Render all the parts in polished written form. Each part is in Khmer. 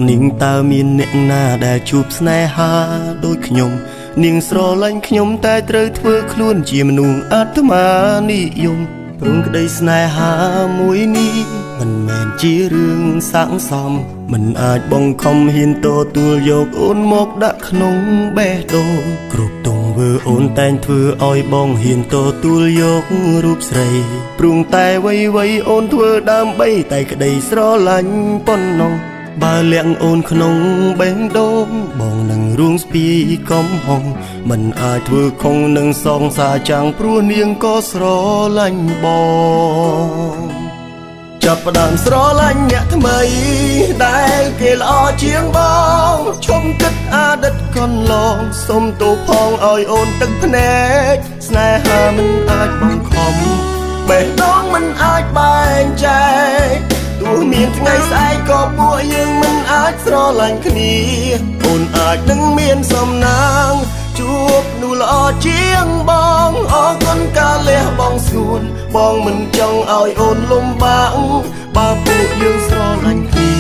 នាងតើមានអ្នកណាដែលជួបស្នេហាដូចខ្ញុំនាងស្រឡាញ់ខ្ញុំតែត្រូវធ្វើខ្លួនជាមនុស្សអាត្មានិយមព្រមក្តីស្នេហាមួយនេះមិនមែនជារឿងសាកសមមិនអាចបង្ខំហ៊ានទទួលយកអូនមកដាក់ក្នុងបេះដូងគ្រប់ទង្វើអូនតែងធ្វើឲ្យបងហ៊ានទទួលយករូបស្រីព្រមតែអ្វីៗអូនធ្វើដើម្បីតែក្តីស្រឡាញ់ប៉ុណ្ណោះបើលាក់អូនក្នុងបេះដូងបងនឹងរួងស្ពាយកំហុងមិនអាចធ្វើខុងនឹងសងសាចាំងព្រោះនាងក៏ស្រឡាញ់បងចាប់ផ្ដើមស្រឡាញ់អ្នកថ្មីដែលគេល្អជាងបងឈុំគិតអតីតកន្លងសុំទោសផងឲ្យអូនទឹកភ្នែកស្នេហាមិនអាចបង្ខំបេះដូងមិនអាចបែងចែកទោះមានថ្ងៃស្អែកក៏ពួកយើងមិនអាចស្រឡាញ់គ្នាអូនអាចនឹងមានសំណាងជួបនោះល្អជាងបងអរគុណការលះបង់ស្ងួនបងមិនចង់ឲ្យអូនលំបាកបើពួកយើងស្រឡាញ់គ្នា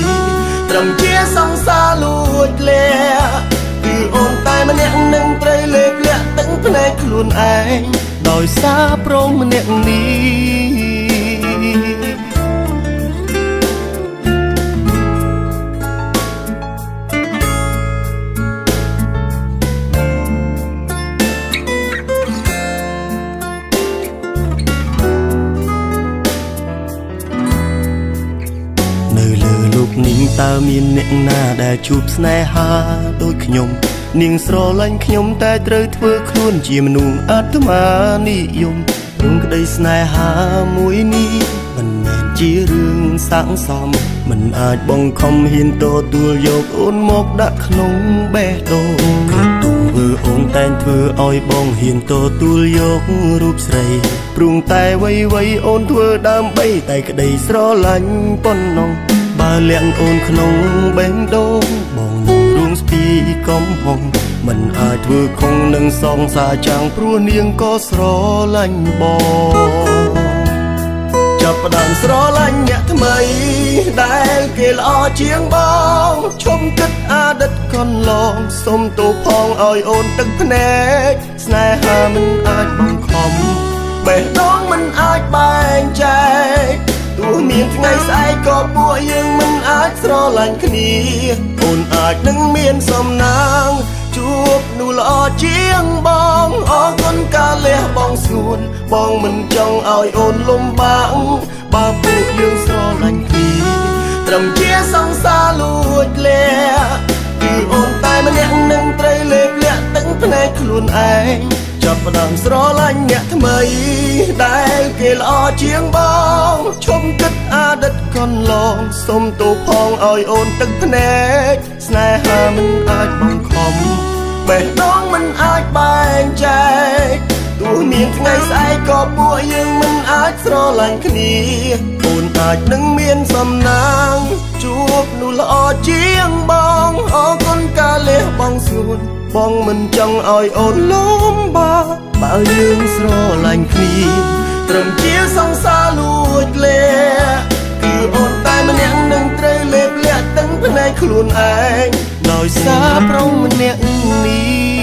ត្រឹមជាសង្សារលួចលាក់គឺអូនតែម្នាក់នឹងត្រូវលេបលាក់ទាំងភ្នែកខ្លួនឯងដោយសារព្រមម្នាក់នេះនាងតើមានអ្នកណាដែលជួបស្នេហាដូចខ្ញុំនាងស្រឡាញ់ខ្ញុំតែត្រូវធ្វើខ្លួនជាមនុស្សអាត្មានិយមព្រមក្តីស្នេហាមួយនេះមិនមែនជារឿងសាកសមមិនអាចបង្ខំហ៊ានទទួលយកអូនមកដាក់ក្នុងបេះដូងគ្រប់ទង្វើអូនតែងធ្វើឲ្យបងហ៊ានទទួលយករូបស្រីព្រមតែអ្វីៗអូនធ្វើដើម្បីតែក្តីស្រឡាញ់ប៉ុណ្ណោះបើលាក់អូនក្នុងបេះដូងបងនឹងរួងស្ពាយកំហុងមិនអាចធ្វើខុងនឹងសងសាចាំងព្រោះនាងក៏ស្រឡាញ់បងចាប់ផ្ដើមស្រឡាញ់អ្នកថ្មីដែលគេល្អជាងបងឈុំគិតអតីតកន្លងសុំទោសផងឲ្យអូនទឹកភ្នែកស្នេហាមិនអាចបង្ខំបេះដូងមិនអាចបែងចែកទោះមានថ្ងៃស្អែកក៏ពួកយើងមិនអាចស្រឡាញ់គ្នាអូនអាចនឹងមានសំណាងជួបនោះល្អជាងបងអរគុណការលះបង់ស្ងួនបងមិនចង់ឲ្យអូនលំបាកបើពួកយើងស្រឡាញ់គ្នាត្រឹមជាសង្សារលួចលាក់គឺអូនតែម្នាក់នឹងត្រូវលេបលាក់ទាំងភ្នែកខ្លួនឯងចាប់ផ្ដើមស្រឡាញ់អ្នកថ្មីដែលគេល្អជាងបងឈុំគិតអតីតកន្លងសុំទោសផងឲ្យអូនទឹកភ្នែកស្នេហាមិនអាចបង្ខំបេះដូងមិនអាចបែងចែកទោះមានថ្ងៃស្អែកក៏ពួកយើងមិនអាចស្រឡាញ់គ្នាអូនអាចនឹងមានសំណាងជួបនោះល្អជាងបងអរគុណការលះបង់ស្ងួនបងមិនចង់ឲ្យអូនលំបាកបើយើងស្រឡាញ់គ្នាត្រឹមជាសង្សារលួចលាក់គឺអូនតែម្នាក់នឹងត្រូវលេបលាក់ទាំងភ្នែកខ្លួនឯងដោយសារព្រមម្នាក់នេះ